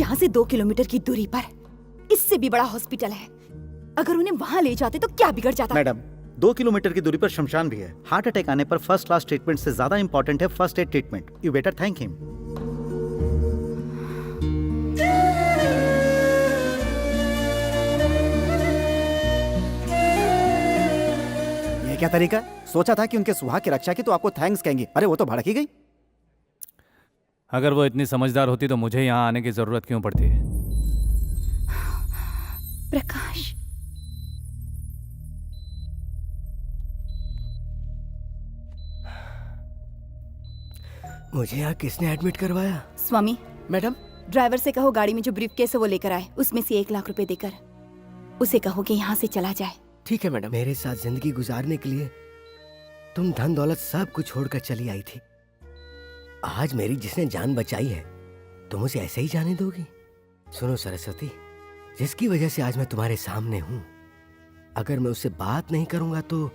यहाँ से 2 किलोमीटर की दूरी पर इससे भी बड़ा हॉस्पिटल है। अगर उन्हें वहाँ ले जाते तो क्या बिगड़ जाता? मैडम, 2 किलोमीटर की दूरी पर शमशान भी है। हार्ट अटैक आने पर फर्स्ट क्लास ट्रीटमेंट से ज्यादा इंपॉर्टेंट है first aid treatment. You better thank him. ये क्या तरीका है? सोचा था कि उनके सुहाग की रक्षा की तो आपको थैंक्स कहेंगे। अरे वो तो भड़क ही गई। अगर वो इतनी समझदार होती तो मुझे यहाँ आने की जरूरत क्यों पड़ती है? प्रकाश, मुझे यहाँ किसने एडमिट करवाया? स्वामी, मैडम, ड्राइवर से कहो गाड़ी में जो ब्रीफकेस है वो लेकर आए। उसमें से 1 लाख रुपए देकर उसे कहो कि यहाँ से चला जाए। ठीक है मैडम। मेरे साथ जिंदगी गुजारने के लिए तुम धन दौलत सब कुछ छोड़कर चली आई थी। आज मेरी जिसने जान बचाई है तुम उसे ऐसे ही जाने दोगी? सुनो सरस्वती, जिसकी वजह से आज मैं तुम्हारे सामने हूं, अगर मैं उससे बात नहीं करूंगा तो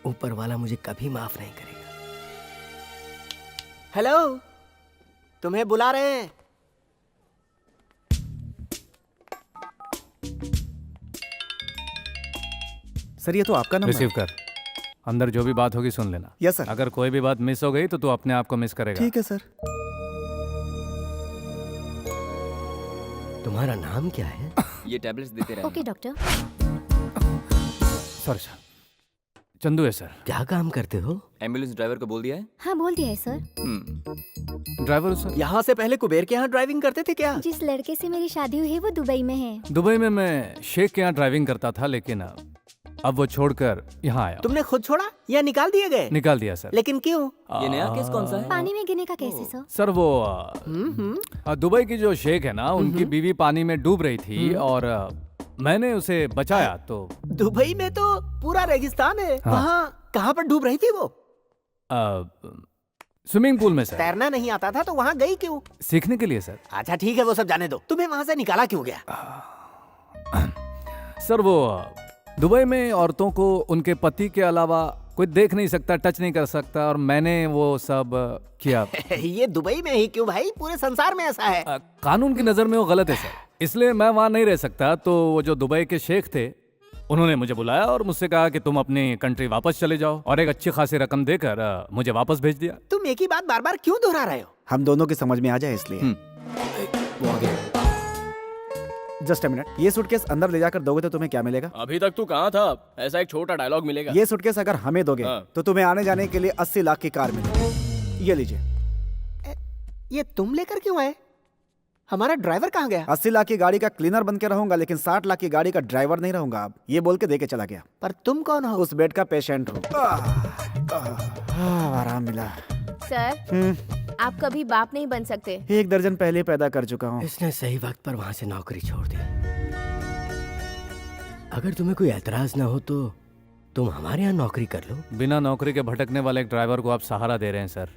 ऊपर वाला मुझे कभी माफ नहीं करेगा। हेलो, तुम्हें बुला रहे हैं। सर ये तो आपका नंबर। रिसीव कर। अंदर जो भी बात होगी सुन लेना। Yes sir. अगर कोई भी बात मिस हो गई तो तू अपने आप को मिस करेगा। ठीक है सर। तुम्हारा नाम क्या है? ये टैबलेट्स देते रहना। Okay doctor. सर चंदू है सर। क्या काम करते हो? एम्बुलेंस ड्राइवर को बोल दिया है? हाँ बोल दिया है सर। Driver sir. यहाँ से पहले कुबेर के यहाँ ड्राइविंग करते थे क्या? जिस लड़के से मेरी शादी हुई है वो दुबई में है। दुबई में मैं शेख के यहाँ ड्राइविंग करता था, लेकिन अब वो छोड़कर यहाँ आया। तुमने खुद छोड़ा या निकाल दिए गए? निकाल दिया सर। लेकिन क्यों? ये नया केस कौन सा है? पानी में गिरने का कैसे सर? सर वो दुबई की जो शेख है ना, उनकी बीवी पानी में डूब रही थी और मैंने उसे बचाया। तो दुबई में तो पूरा रेगिस्तान है। हाँ। वहाँ कहाँ पर डूब रही थी वो? स्विमिंग पूल में सर। तैरना नहीं आता था तो वहाँ गई क्यों? सीखने के लिए सर। अच्छा ठीक है, वो सब जाने दो। तुम्हें वहाँ से निकाला क्यों गया? सर वो दुबई में औरतों को उनके पति के अलावा कोई देख नहीं सकता, टच नहीं कर सकता, और मैंने वो सब किया। ये दुबई में ही क्यों भाई? पूरे संसार में ऐसा है। कानून की नजर में वो गलत है सर, इसलिए मैं वहां नहीं रह सकता। तो वो जो दुबई के शेख थे, उन्होंने मुझे बुलाया और मुझसे कहा कि तुम अपनी कंट्री वापस चले जाओ, और एक अच्छी खासी रकम देकर मुझे वापस भेज दिया। तुम एक ही बात बार बार क्यों दोहरा रहे हो? हम दोनों की समझ में आ जाए इसलिए। वो आ गया। जस्ट अ मिनट, ये सूटकेस अंदर ले जाकर दोगे तो तुम्हें क्या मिलेगा? अभी तक तू कहाँ था? ऐसा एक छोटा डायलॉग मिलेगा। ये सूटकेस अगर हमें दोगे हाँ। तो तुम्हें आने जाने के लिए 80 लाख की कार मिलेगी। ये लीजिए। ये तुम लेकर क्यों आए? हमारा ड्राइवर कहाँ गया? 80 लाख की गाड़ी का क्लीनर बन के रहूंगा, लेकिन 60 लाख की गाड़ी का ड्राइवर नहीं रहूंगा। अब ये बोल के दे के चला गया। पर तुम कौन हो? उस बेड का पेशेंट हूँ। आराम मिला। सर, आप कभी बाप नहीं बन सकते। 1 दर्जन पहले पैदा कर चुका हूँ। इसने सही वक्त पर वहां से नौकरी छोड़ दी। अगर तुम्हें कोई एतराज ना हो तो तुम हमारे यहाँ नौकरी कर लो। बिना नौकरी के भटकने वाले एक ड्राइवर को आप सहारा दे रहे हैं सर।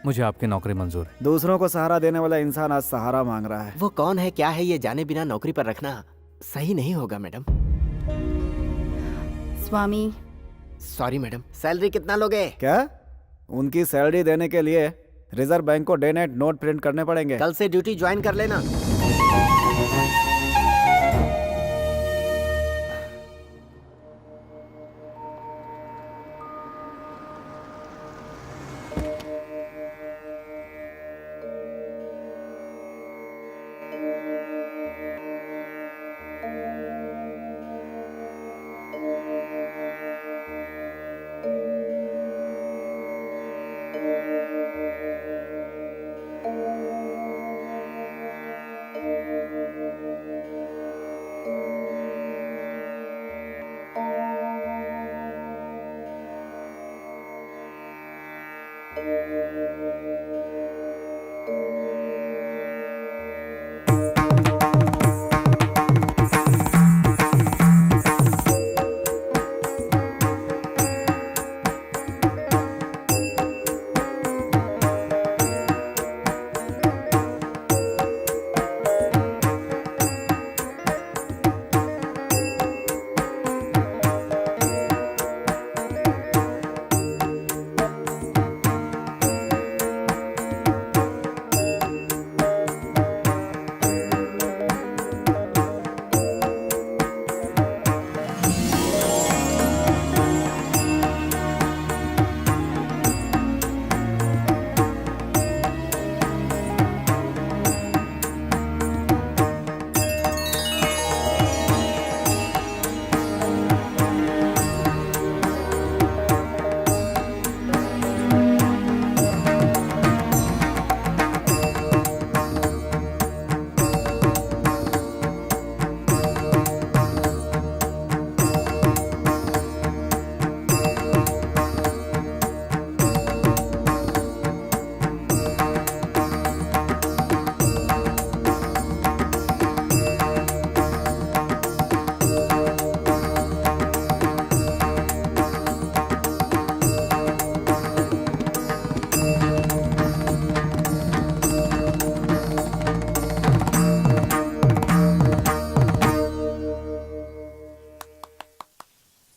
मुझे आपकी नौकरी मंजूर है। दूसरों को सहारा देने वाला इंसान आज सहारा मांग रहा है। वो कौन है, क्या है, ये जाने बिना नौकरी पर रखना सही नहीं होगा मैडम। स्वामी, सॉरी मैडम। सैलरी कितना लोगे? क्या? उनकी सैलरी देने के लिए रिजर्व बैंक को डे नाइट नोट प्रिंट करने पड़ेंगे। कल से ड्यूटी ज्वाइन कर लेना।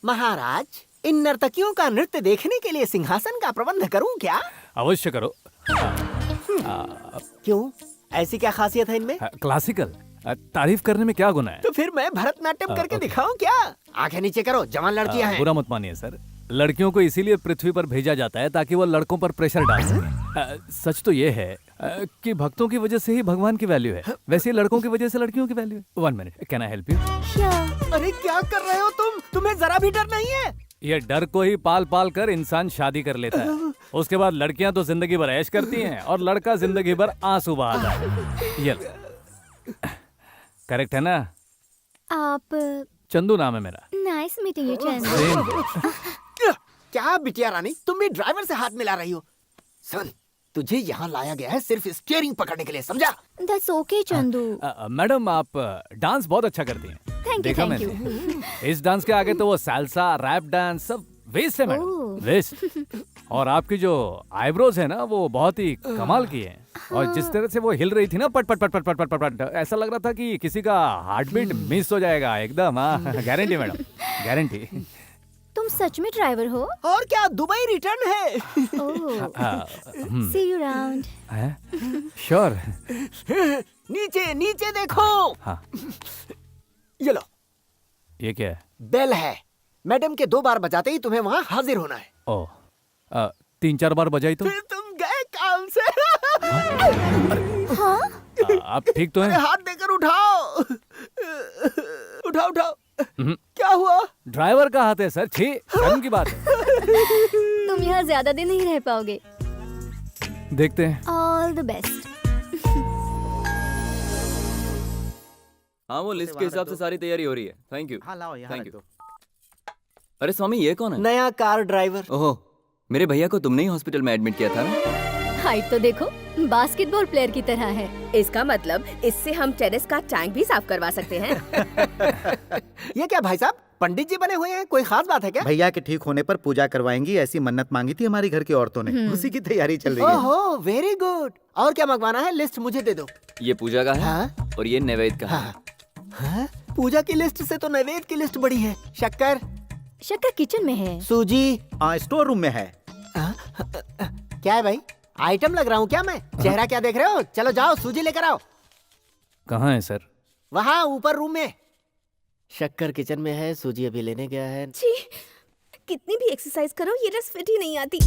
महाराज, इन नर्तकियों का नृत्य देखने के लिए सिंहासन का प्रबंध करूं क्या? अवश्य करो। क्यों? ऐसी क्या खासियत है इनमें? क्लासिकल तारीफ करने में क्या गुना है? तो फिर मैं भरतनाट्यम करके दिखाऊं क्या? आंखें नीचे करो, जवान लड़कियां हैं। बुरा मत मानिए सर, लड़कियों को इसीलिए पृथ्वी पर भेजा जाता है ताकि वो लड़कों पर प्रेशर डाल सके। सच तो ये है कि भक्तों की वजह से ही भगवान की वैल्यू है, वैसे ही लड़कों की वजह से लड़कियों की वैल्यू है। 1 minute, can I help you? अरे क्या कर रहे हो तुम? तुम्हें जरा भी डर नहीं है? ये डर को ही पाल पाल कर इंसान शादी कर लेता है, उसके बाद लड़कियां तो जिंदगी भर ऐश करती हैं और लड़का जिंदगी भर आंसू बहाता है। ये करेक्ट है ना? आप चंदू नाम है मेरा। Nice meeting you Chandu. क्या बिटिया रानी, तुम भी ड्राइवर से हाथ मिला रही हो? सुन, तुझे यहाँ लाया गया है सिर्फ स्टीयरिंग पकड़ने के लिए, समझा? That's okay Chandu. मैडम आप डांस बहुत अच्छा करती हैं। थैंक यू देखा थैंक यू। मैंने। इस डांस के आगे तो वो सालसा रैप डांस सब वेस्ट है मैडम, ओह। वेस्ट। और आपकी जो आईब्रोज है ना वो बहुत ही कमाल की है, और जिस तरह से वो हिल रही थी ना पट पट पट पट पट पट पट पट, ऐसा लग रहा था कि किसी का हार्ट बीट मिस हो जाएगा एकदम। हाँ गारंटी मैडम, गारंटी। तुम सच में ड्राइवर हो? और क्या, दुबई रिटर्न है? सी यू अराउंड। श्योर। नीचे नीचे देखो। हाँ। ये लो, ये क्या है? बेल है। मैडम के 2 बार बजाते ही तुम्हें वहाँ हाजिर होना है। ओ 3-4 बार बजाई तो? फिर तुम गए काम से। आप ठीक तो अरे हैं? हाथ देकर उठाओ। उठाओ उठाओ। क्या हुआ? ड्राइवर का हाथ है सर, छी, शर्म की बात है। तुम यहाँ ज्यादा दिन नहीं रह पाओगे। देखते हैं। All the best. हाँ वो लिस्ट के हिसाब से सारी तैयारी हो रही है। Thank you. हाँ लाओ यहाँ थैंक रख यू। दो। अरे स्वामी ये कौन है? नया कार ड्राइवर। ओहो, मेरे भैया को तुमने ही हॉस्पिटल में एडमिट किया था ना? हाइट तो देखो, बास्केटबॉल प्लेयर की तरह है। इसका मतलब इससे हम टेरेस का टैंक भी साफ करवा सकते हैं। ये क्या भाई साहब, पंडित जी बने हुए हैं? कोई खास बात है क्या? भैया के ठीक होने पर पूजा करवाएंगी, ऐसी मन्नत मांगी थी हमारी घर की औरतों ने, उसी की तैयारी चल रही है। ओहो वेरी गुड। और क्या मंगवाना है? लिस्ट मुझे दे दो। ये पूजा का है हाँ? और ये नैवेद्य का है। हाँ? हाँ? पूजा की लिस्ट से तो नैवेद्य की लिस्ट बड़ी है। शक्कर, शक्कर किचन में है। सूजी। हाँ स्टोर रूम में है। क्या है भाई, आइटम लग रहा हूँ क्या मैं? चेहरा क्या देख रहे हो? चलो जाओ सूजी लेकर आओ। कहाँ है सर? वहाँ ऊपर रूम में। शक्कर किचन में है, सूजी अभी लेने गया है। छी, कितनी भी एक्सरसाइज करो ये ड्रेस फिट ही नहीं आती।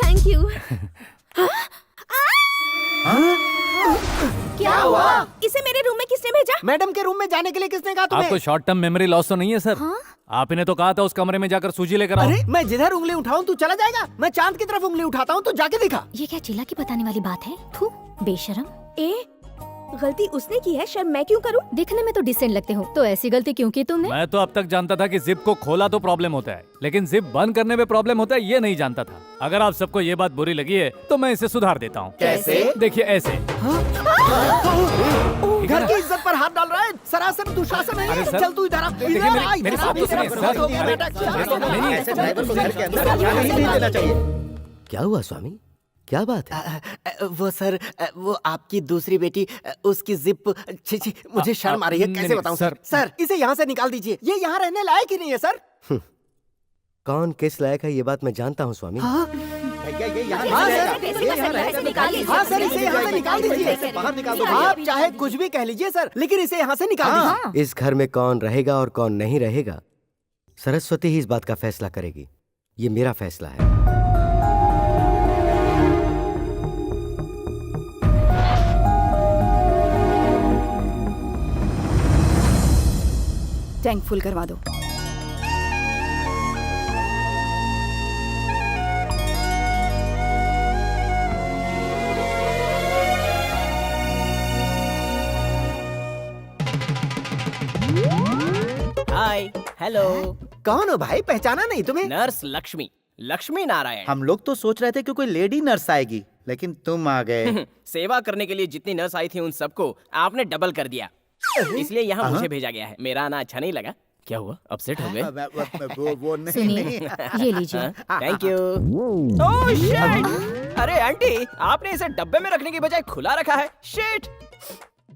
Thank you. क्या हुआ? इसे मेरे रूम में किसने भेजा? मैडम के रूम में जाने के लिए किसने कहा तुम्हें? आपको शॉर्ट टर्म मेमोरी लॉस तो नहीं है सर? आपने तो कहा था उस कमरे में जाकर सूजी लेकर आओ। अरे मैं जिधर उंगली उठाऊं तू चला जाएगा? मैं चांद की तरफ उंगली उठाता हूँ, तू जाके दिखा। ये क्या चिल्ला के बताने वाली बात है? थू, बेशरम। ए, गलती उसने की है, शर्म मैं क्यों करूं? दिखने में तो डिसेंट लगते हो, तो ऐसी गलती क्यों की तुमने? मैं तो अब तक जानता था कि जिप को खोला तो प्रॉब्लम होता है, लेकिन जिप बंद करने में प्रॉब्लम होता है ये नहीं जानता था। अगर आप सबको ये बात बुरी लगी है तो मैं इसे सुधार देता हूँ। कैसे? देखिए ऐसे। घर की इज्जत पर हाथ डाल रहा है, सरासर दुशासन है। अरे सर, चल तू इधर आ। देखिए इधर मेरी- आ, मेरी इधर बात आ, तो सुनिए, इधर सर। हो गया अरे, बेटा। नहीं, नहीं, ऐसे ड्राइवर को घर के अंदर जाने ही नहीं देना चाहिए। क्या हुआ स्वामी, क्या बात है? वो सर, वो आपकी दूसरी बेटी, उसकी जिप। छी छी, मुझे शर्म आ रही है, नहीं, कैसे नहीं, बताऊं? सर। सर इसे यहाँ से निकाल दीजिए, ये यहाँ रहने लायक ही नहीं है सर। कौन किस लायक है ये बात मैं जानता हूँ स्वामी। हाँ भैया ये यहाँ हाँ, नहीं सर, रहेगा। पैसे ये यहाँ पैसे रहेगा। निकाल लीजिए। हाँ सर, इसे यहाँ से निकाल दीजिए। बाहर निकाल दो। आप चाहे कुछ भी कह लीजिए सर, लेकिन इसे यहाँ से निकाल दीजिए। इस घर में कौन रहेगा और कौन नहीं रहेगा, सरस्वती ही इस बात का फैसला करेगी। ये मेरा फैसला है। टैंक फुल करवा दो। हाय, हेलो। कौन हो भाई, पहचाना नहीं तुम्हें? नर्स लक्ष्मी, लक्ष्मी नारायण। हम लोग तो सोच रहे थे कि कोई लेडी नर्स आएगी, लेकिन तुम आ गए। सेवा करने के लिए जितनी नर्स आई थी उन सबको आपने डबल कर दिया, इसलिए यहाँ मुझे भेजा गया है। मेरा आना अच्छा नहीं लगा? क्या हुआ, अपसेट हो गए? वो नहीं सुनिए, नहीं। ये लीजिए। Thank you. Oh shit! अरे आंटी, आपने इसे डब्बे में रखने की बजाय खुला रखा है। शिट!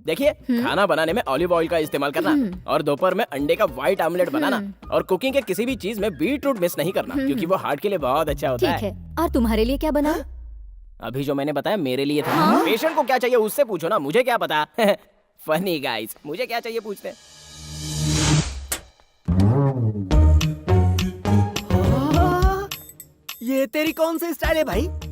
देखिए, खाना बनाने में ऑलिव ऑयल का इस्तेमाल करना और दोपहर में अंडे का व्हाइट ऑमलेट बनाना और कुकिंग के किसी भी चीज में बीट रूट मिस नहीं करना, क्योंकि वो हार्ट के लिए बहुत अच्छा होता ठीक है। और तुम्हारे लिए क्या बना? अभी जो मैंने बताया मेरे लिए था। पेशेंट को क्या चाहिए उससे पूछो ना, मुझे क्या पता। फनी गाइस, मुझे क्या चाहिए पूछते हैं। ये तेरी कौन सी स्टाइल है भाई?